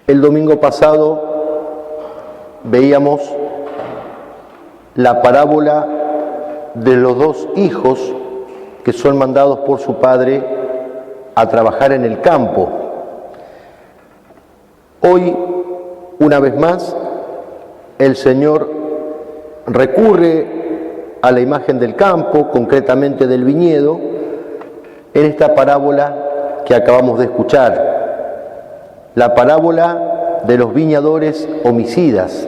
El domingo pasado veíamos la parábola de los dos hijos que son mandados por su padre a trabajar en el campo. Hoy, una vez más, el Señor recurre a la imagen del campo, concretamente del viñedo, en esta parábola que acabamos de escuchar, la parábola de los viñadores homicidas.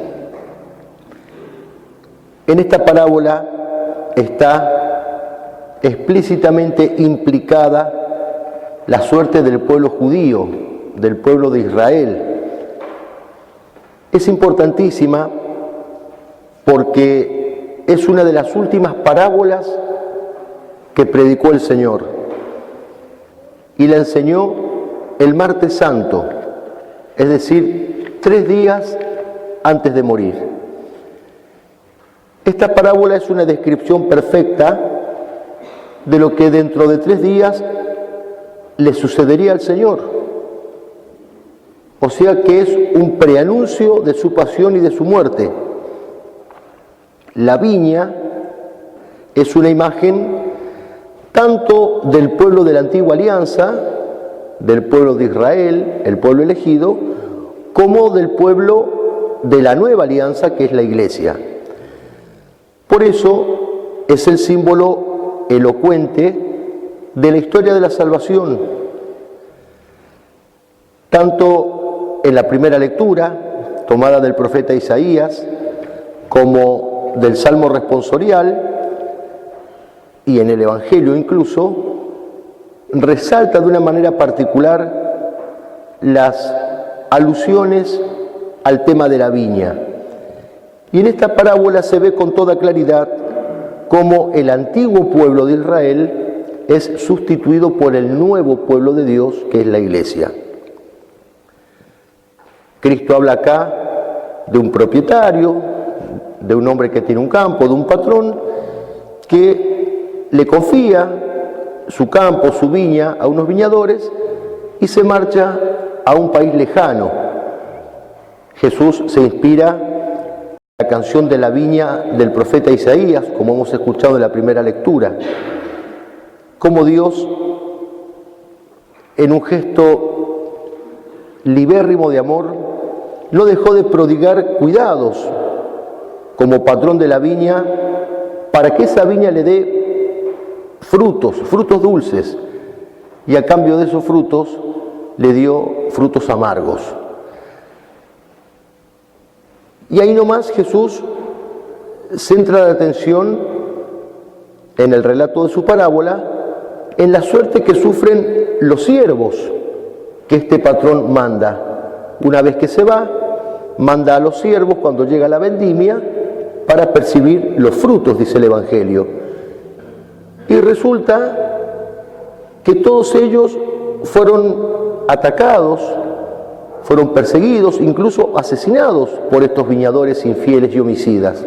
En esta parábola está explícitamente implicada la suerte del pueblo judío, del pueblo de Israel. Es importantísima porque es una de las últimas parábolas que predicó el Señor y la enseñó el martes santo, es decir, 3 días antes de morir. Esta parábola es una descripción perfecta de lo que dentro de 3 días le sucedería al Señor. O sea que es un preanuncio de su pasión y de su muerte. La viña es una imagen tanto del pueblo de la antigua alianza, del pueblo de Israel, el pueblo elegido, como del pueblo de la nueva alianza, que es la iglesia. Por eso es el símbolo elocuente de la historia de la salvación. Tanto en la primera lectura, tomada del profeta Isaías, como del Salmo responsorial, y en el Evangelio incluso, resalta de una manera particular las alusiones al tema de la viña. Y en esta parábola se ve con toda claridad cómo el antiguo pueblo de Israel es sustituido por el nuevo pueblo de Dios, que es la iglesia. Cristo habla acá de un propietario, de un hombre que tiene un campo, de un patrón que le confía su campo, su viña a unos viñadores y se marcha a un país lejano. Jesús se inspira en la canción de la viña del profeta Isaías, como hemos escuchado en la primera lectura, como Dios, en un gesto libérrimo de amor, no dejó de prodigar cuidados como patrón de la viña para que esa viña le dé frutos dulces, y a cambio de esos frutos le dio frutos amargos. Y ahí nomás Jesús centra la atención en el relato de su parábola en la suerte que sufren los siervos que este patrón manda. Una vez que se va, manda a los siervos cuando llega la vendimia para percibir los frutos, dice el Evangelio. Y resulta que todos ellos fueron atacados, fueron perseguidos, incluso asesinados por estos viñadores infieles y homicidas.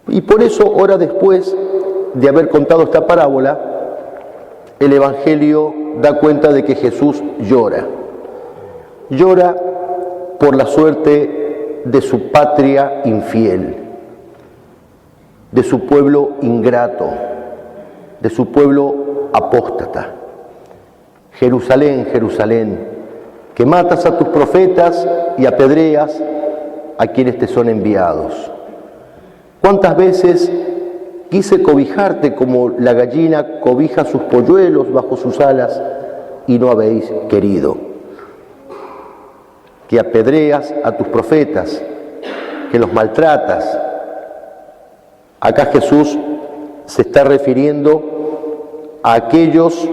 Y por eso, hora después de haber contado esta parábola, el Evangelio da cuenta de que Jesús llora. Llora por la suerte de su patria infiel, de su pueblo ingrato, de su pueblo apóstata. Jerusalén, Jerusalén, que matas a tus profetas y apedreas a quienes te son enviados. ¿Cuántas veces quise cobijarte como la gallina cobija sus polluelos bajo sus alas y no habéis querido? Que apedreas a tus profetas, que los maltratas. Acá Jesús se está refiriendo a aquellos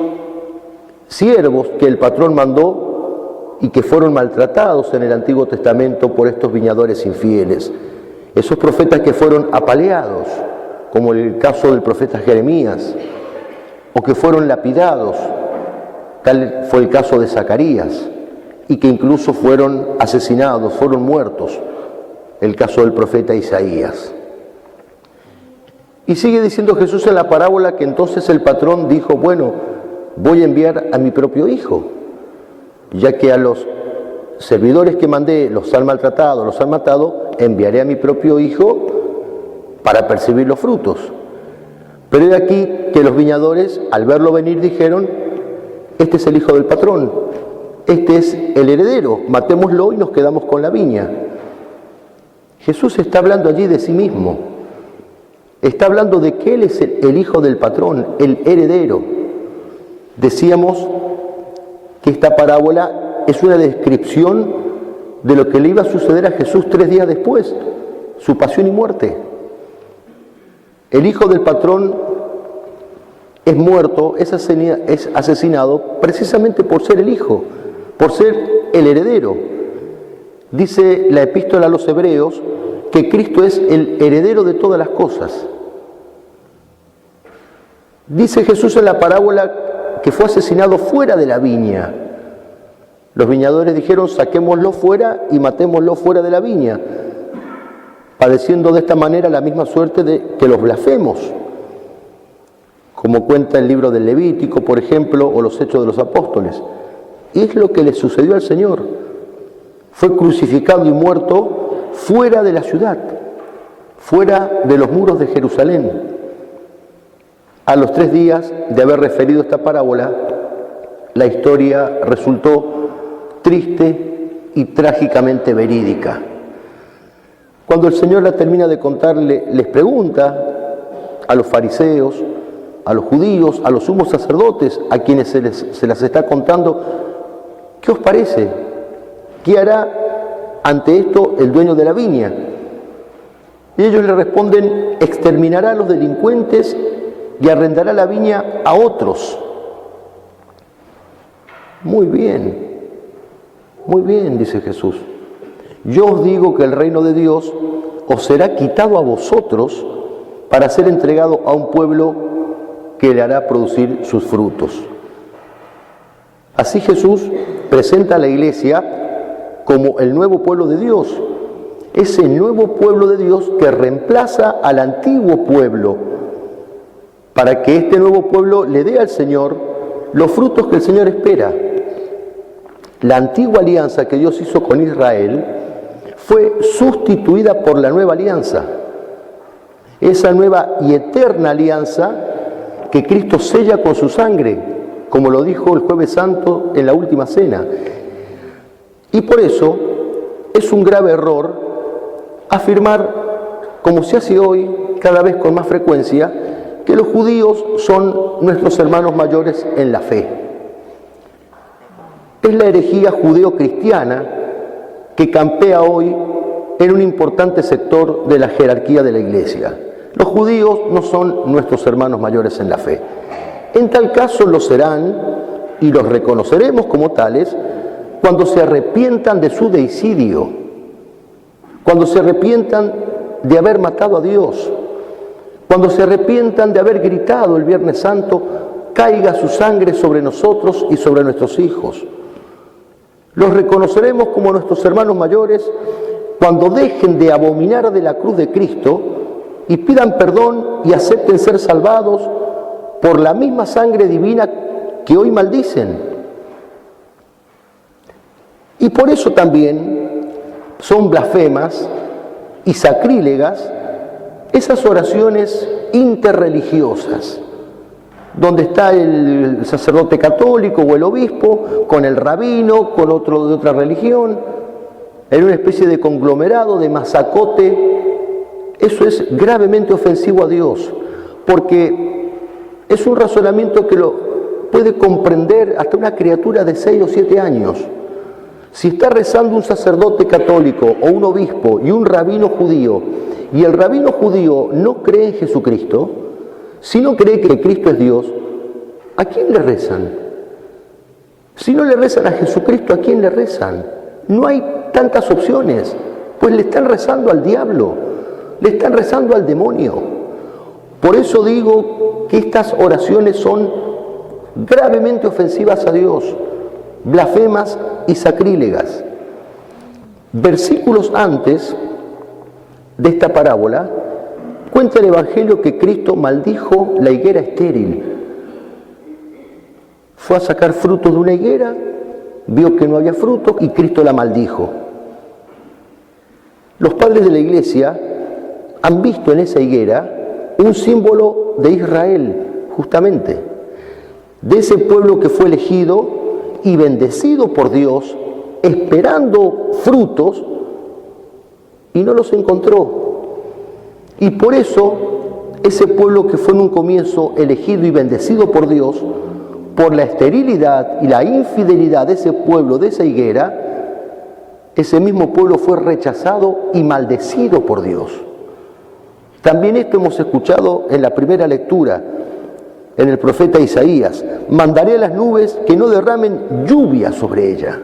siervos que el patrón mandó y que fueron maltratados en el Antiguo Testamento por estos viñadores infieles. Esos profetas que fueron apaleados, como el caso del profeta Jeremías, o que fueron lapidados, tal fue el caso de Zacarías, y que incluso fueron asesinados, fueron muertos, el caso del profeta Isaías. Y sigue diciendo Jesús en la parábola que entonces el patrón dijo, bueno, voy a enviar a mi propio hijo, ya que a los servidores que mandé los han maltratado, los han matado, enviaré a mi propio hijo para percibir los frutos. Pero he aquí que los viñadores, al verlo venir, dijeron: este es el hijo del patrón, este es el heredero, matémoslo y nos quedamos con la viña. Jesús está hablando allí de sí mismo, está hablando de que Él es el hijo del patrón, el heredero. Decíamos que esta parábola es una descripción de lo que le iba a suceder a Jesús 3 días después, su pasión y muerte. El hijo del patrón es muerto, es asesinado precisamente por ser el hijo, por ser el heredero. Dice la epístola a los Hebreos que Cristo es el heredero de todas las cosas. Dice Jesús en la parábola que fue asesinado fuera de la viña. Los viñadores dijeron: saquémoslo fuera y matémoslo fuera de la viña, padeciendo de esta manera la misma suerte de que los blasfemos, como cuenta el libro del Levítico, por ejemplo, o los Hechos de los Apóstoles. Y es lo que le sucedió al Señor. Fue crucificado y muerto fuera de la ciudad, fuera de los muros de Jerusalén. A los 3 días de haber referido esta parábola, la historia resultó triste y trágicamente verídica. Cuando el Señor la termina de contar, les pregunta a los fariseos, a los judíos, a los sumos sacerdotes, a quienes se las está contando: ¿qué os parece? ¿Qué hará ante esto el dueño de la viña? Y ellos le responden: exterminará a los delincuentes y arrendará la viña a otros. Muy bien, dice Jesús. Yo os digo que el reino de Dios os será quitado a vosotros para ser entregado a un pueblo que le hará producir sus frutos. Así Jesús presenta a la iglesia como el nuevo pueblo de Dios, ese nuevo pueblo de Dios que reemplaza al antiguo pueblo, para que este nuevo pueblo le dé al Señor los frutos que el Señor espera. La antigua alianza que Dios hizo con Israel fue sustituida por la nueva alianza, esa nueva y eterna alianza que Cristo sella con su sangre, como lo dijo el Jueves Santo en la última cena. Y por eso es un grave error afirmar, como se hace hoy cada vez con más frecuencia, que los judíos son nuestros hermanos mayores en la fe. Es la herejía judeo-cristiana que campea hoy en un importante sector de la jerarquía de la Iglesia. Los judíos no son nuestros hermanos mayores en la fe. En tal caso lo serán y los reconoceremos como tales cuando se arrepientan de su deicidio, cuando se arrepientan de haber matado a Dios, cuando se arrepientan de haber gritado el Viernes Santo: caiga su sangre sobre nosotros y sobre nuestros hijos. Los reconoceremos como nuestros hermanos mayores cuando dejen de abominar de la cruz de Cristo y pidan perdón y acepten ser salvados por la misma sangre divina que hoy maldicen. Y por eso también son blasfemas y sacrílegas esas oraciones interreligiosas, donde está el sacerdote católico o el obispo con el rabino, con otro de otra religión, en una especie de conglomerado, de masacote. Eso es gravemente ofensivo a Dios, porque es un razonamiento que lo puede comprender hasta una criatura de 6 o 7 años. Si está rezando un sacerdote católico o un obispo y un rabino judío, y el rabino judío no cree en Jesucristo, si no cree que Cristo es Dios, ¿a quién le rezan? Si no le rezan a Jesucristo, ¿a quién le rezan? No hay tantas opciones, pues le están rezando al diablo, le están rezando al demonio. Por eso digo que estas oraciones son gravemente ofensivas a Dios, blasfemas y sacrílegas. Versículos antes de esta parábola, cuenta el Evangelio que Cristo maldijo la higuera estéril. Fue a sacar frutos de una higuera, vio que no había fruto y Cristo la maldijo. Los padres de la iglesia han visto en esa higuera un símbolo de Israel, justamente, de ese pueblo que fue elegido y bendecido por Dios, esperando frutos, y no los encontró. Y por eso, ese pueblo que fue en un comienzo elegido y bendecido por Dios, por la esterilidad y la infidelidad de ese pueblo, de esa higuera, ese mismo pueblo fue rechazado y maldecido por Dios. También esto hemos escuchado en la primera lectura, en el profeta Isaías: mandaré a las nubes que no derramen lluvia sobre ella,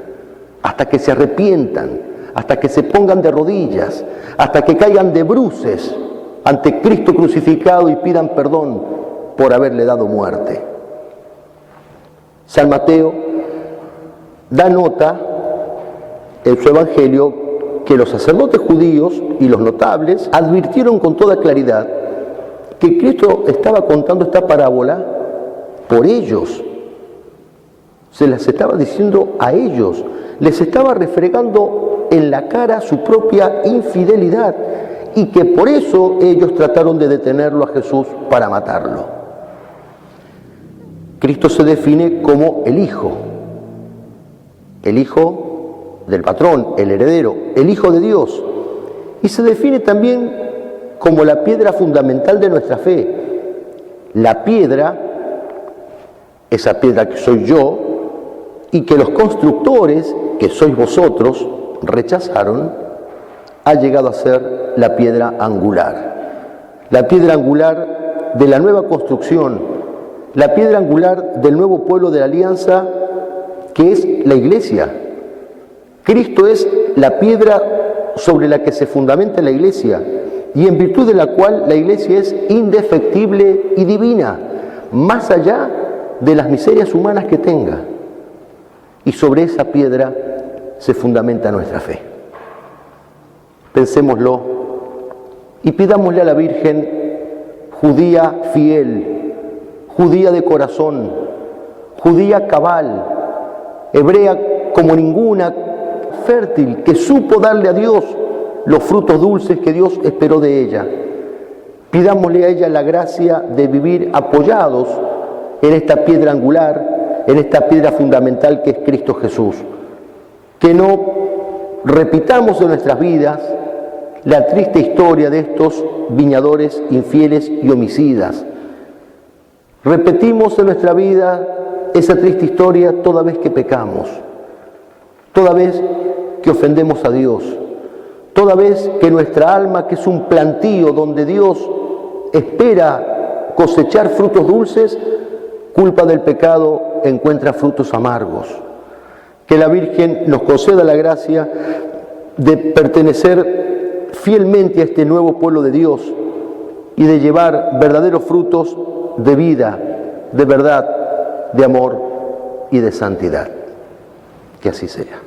hasta que se arrepientan, hasta que se pongan de rodillas, hasta que caigan de bruces ante Cristo crucificado y pidan perdón por haberle dado muerte. San Mateo da nota en su evangelio que los sacerdotes judíos y los notables advirtieron con toda claridad que Cristo estaba contando esta parábola por ellos. Se las estaba diciendo a ellos, les estaba refregando en la cara su propia infidelidad y que por eso ellos trataron de detenerlo a Jesús para matarlo. Cristo se define como el Hijo del patrón, el heredero, el Hijo de Dios, y se define también como la piedra fundamental de nuestra fe. La piedra, esa piedra que soy yo y que los constructores, que sois vosotros, rechazaron, ha llegado a ser la piedra angular de la nueva construcción, la piedra angular del nuevo pueblo de la alianza, que es la iglesia. Cristo es la piedra sobre la que se fundamenta la iglesia y en virtud de la cual la iglesia es indefectible y divina, más allá de las miserias humanas que tenga. Y sobre esa piedra se fundamenta nuestra fe. Pensémoslo y pidámosle a la Virgen, judía fiel, judía de corazón, judía cabal, hebrea como ninguna, fértil, que supo darle a Dios los frutos dulces que Dios esperó de ella. Pidámosle a ella la gracia de vivir apoyados en esta piedra angular, en esta piedra fundamental que es Cristo Jesús. Que no repitamos en nuestras vidas la triste historia de estos viñadores infieles y homicidas. Repetimos en nuestra vida esa triste historia toda vez que pecamos, toda vez que ofendemos a Dios, toda vez que nuestra alma, que es un plantío donde Dios espera cosechar frutos dulces, culpa del pecado encuentra frutos amargos. Que la Virgen nos conceda la gracia de pertenecer fielmente a este nuevo pueblo de Dios y de llevar verdaderos frutos de vida, de verdad, de amor y de santidad. Que así sea.